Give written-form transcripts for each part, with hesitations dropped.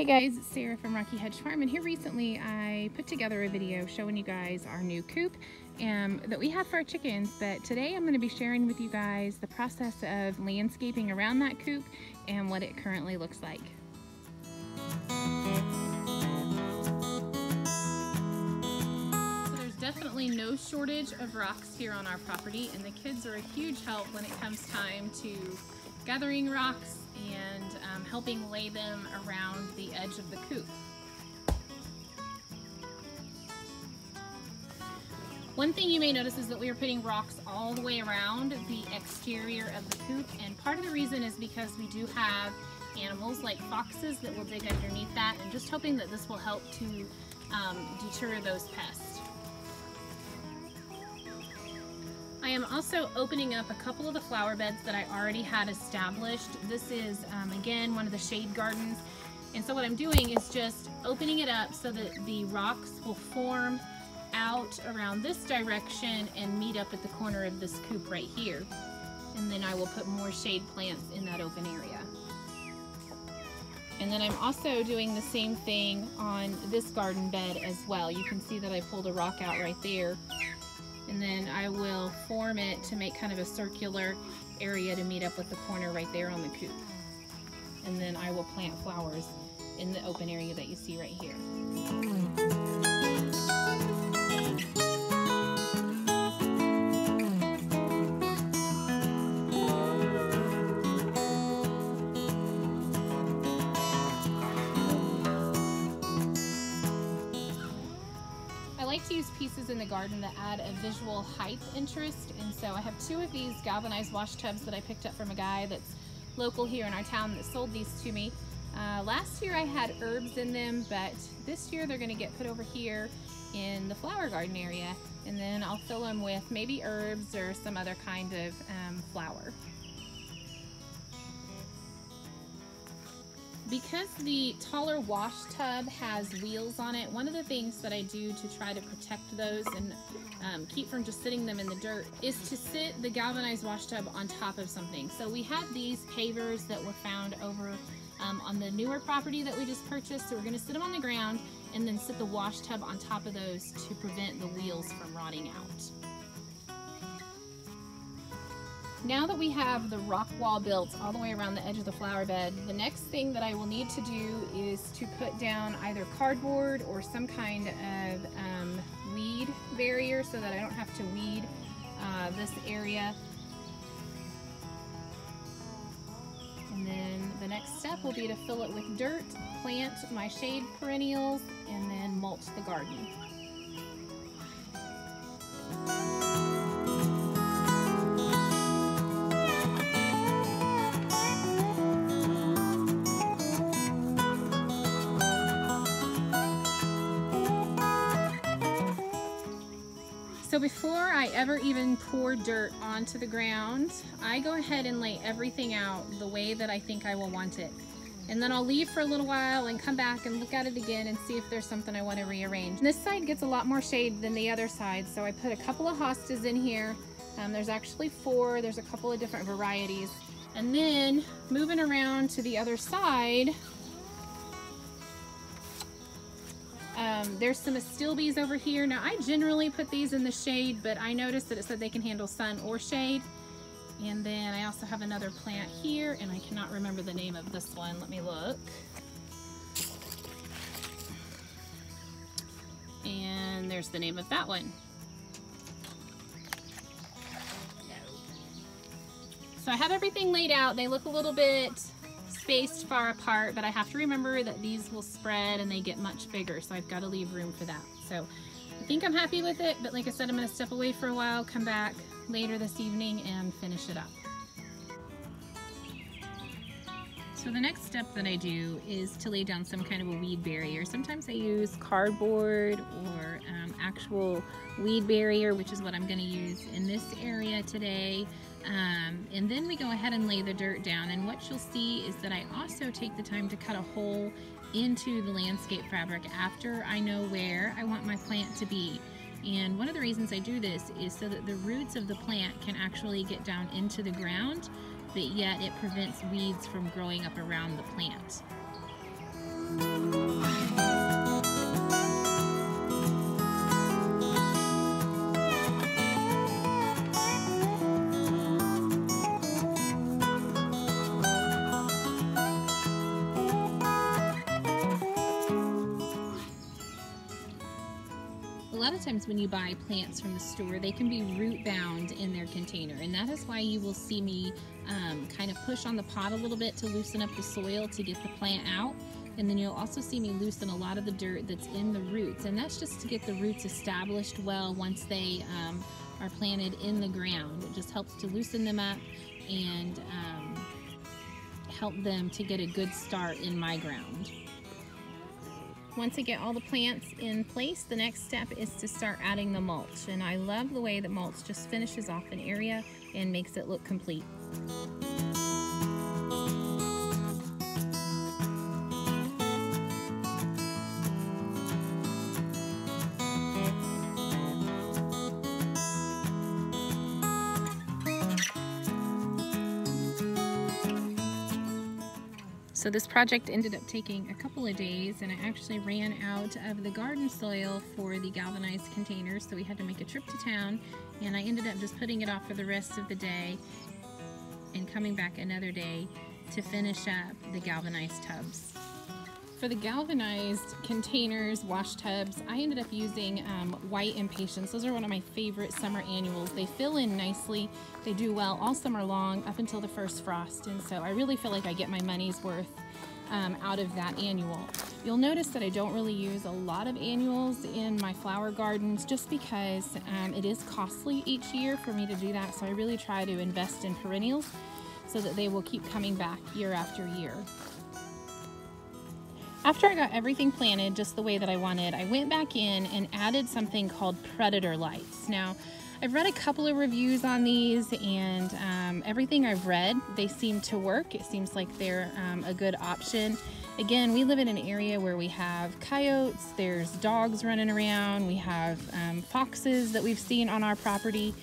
Hey guys, it's Sarah from Rocky Hedge Farm, and here recently I put together a video showing you guys our new coop that we have for our chickens, but today I'm going to be sharing with you guys the process of landscaping around that coop and what it currently looks like. So there's definitely no shortage of rocks here on our property, and the kids are a huge help when it comes time to gathering rocks and helping lay them around the edge of the coop. One thing you may notice is that we are putting rocks all the way around the exterior of the coop, and part of the reason is because we do have animals like foxes that will dig underneath that, and just hoping that this will help to deter those pests. I am also opening up a couple of the flower beds that I already had established. This is, again, one of the shade gardens. And so what I'm doing is just opening it up so that the rocks will form out around this direction and meet up at the corner of this coop right here. And then I will put more shade plants in that open area. And then I'm also doing the same thing on this garden bed as well. You can see that I pulled a rock out right there. And then I will form it to make kind of a circular area to meet up with the corner right there on the coop. And then I will plant flowers in the open area that you see right here. I like to use pieces in the garden that add a visual height interest, and so I have two of these galvanized wash tubs that I picked up from a guy that's local here in our town that sold these to me. Last year I had herbs in them, but this year they're going to get put over here in the flower garden area, and then I'll fill them with maybe herbs or some other kind of flower. Because the taller wash tub has wheels on it, one of the things that I do to try to protect those and keep from just sitting them in the dirt is to sit the galvanized wash tub on top of something. So we had these pavers that were found over on the newer property that we just purchased. So we're going to sit them on the ground and then sit the wash tub on top of those to prevent the wheels from rotting out. Now that we have the rock wall built all the way around the edge of the flower bed, the next thing that I will need to do is to put down either cardboard or some kind of weed barrier so that I don't have to weed this area. And then the next step will be to fill it with dirt, plant my shade perennials, and then mulch the garden. So before I ever even pour dirt onto the ground, I go ahead and lay everything out the way that I think I will want it. And then I'll leave for a little while and come back and look at it again and see if there's something I want to rearrange. And this side gets a lot more shade than the other side, so I put a couple of hostas in here. There's actually 4, there's a couple of different varieties. And then moving around to the other side, there's some astilbes over here. Now I generally put these in the shade, but I noticed that it said they can handle sun or shade. And then I also have another plant here, and I cannot remember the name of this one. Let me look. And there's the name of that one. So I have everything laid out. They look a little bit spaced far apart, but I have to remember that these will spread and they get much bigger, so I've got to leave room for that. So I think I'm happy with it, but like I said, I'm going to step away for a while, come back later this evening and finish it up. So the next step that I do is to lay down some kind of a weed barrier. Sometimes I use cardboard or actual weed barrier, which is what I'm going to use in this area today. And then we go ahead and lay the dirt down, and what you'll see is that I also take the time to cut a hole into the landscape fabric after I know where I want my plant to be. And one of the reasons I do this is so that the roots of the plant can actually get down into the ground, but yet it prevents weeds from growing up around the plant. lot of times when you buy plants from the store, they can be root bound in their container, and that is why you will see me kind of push on the pot a little bit to loosen up the soil to get the plant out. And then you'll also see me loosen a lot of the dirt that's in the roots, and that's just to get the roots established well once they are planted in the ground. It just helps to loosen them up and help them to get a good start in my ground. Once I get all the plants in place, the next step is to start adding the mulch. And I love the way that mulch just finishes off an area and makes it look complete. So this project ended up taking a couple of days, and I actually ran out of the garden soil for the galvanized containers, so we had to make a trip to town, and I ended up just putting it off for the rest of the day and coming back another day to finish up the galvanized tubs. For the galvanized containers, wash tubs, I ended up using white impatiens. Those are one of my favorite summer annuals. They fill in nicely. They do well all summer long up until the first frost, and so I really feel like I get my money's worth out of that annual. You'll notice that I don't really use a lot of annuals in my flower gardens just because it is costly each year for me to do that, so I really try to invest in perennials so that they will keep coming back year after year. After I got everything planted just the way that I wanted, I went back in and added something called predator lights. Now, I've read a couple of reviews on these, and everything I've read, they seem to work. It seems like they're a good option. Again, we live in an area where we have coyotes, there's dogs running around, we have foxes that we've seen on our property.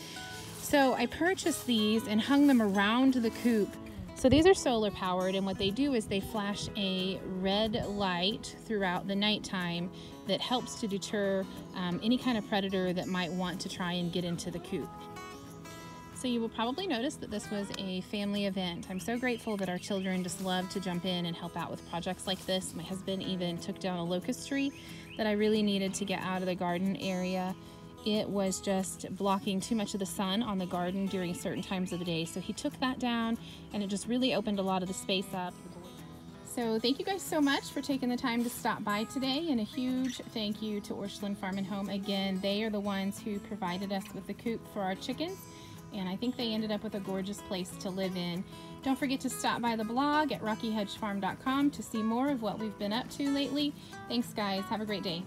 So I purchased these and hung them around the coop. So these are solar powered, and what they do is they flash a red light throughout the nighttime that helps to deter any kind of predator that might want to try and get into the coop. So you will probably notice that this was a family event. I'm so grateful that our children just love to jump in and help out with projects like this. My husband even took down a locust tree that I really needed to get out of the garden area. It was just blocking too much of the sun on the garden during certain times of the day. So he took that down, and it just really opened a lot of the space up. So thank you guys so much for taking the time to stop by today, and a huge thank you to Orscheln Farm and Home. Again, they are the ones who provided us with the coop for our chickens, and I think they ended up with a gorgeous place to live in. Don't forget to stop by the blog at rockyhedgefarm.com to see more of what we've been up to lately. Thanks guys, have a great day.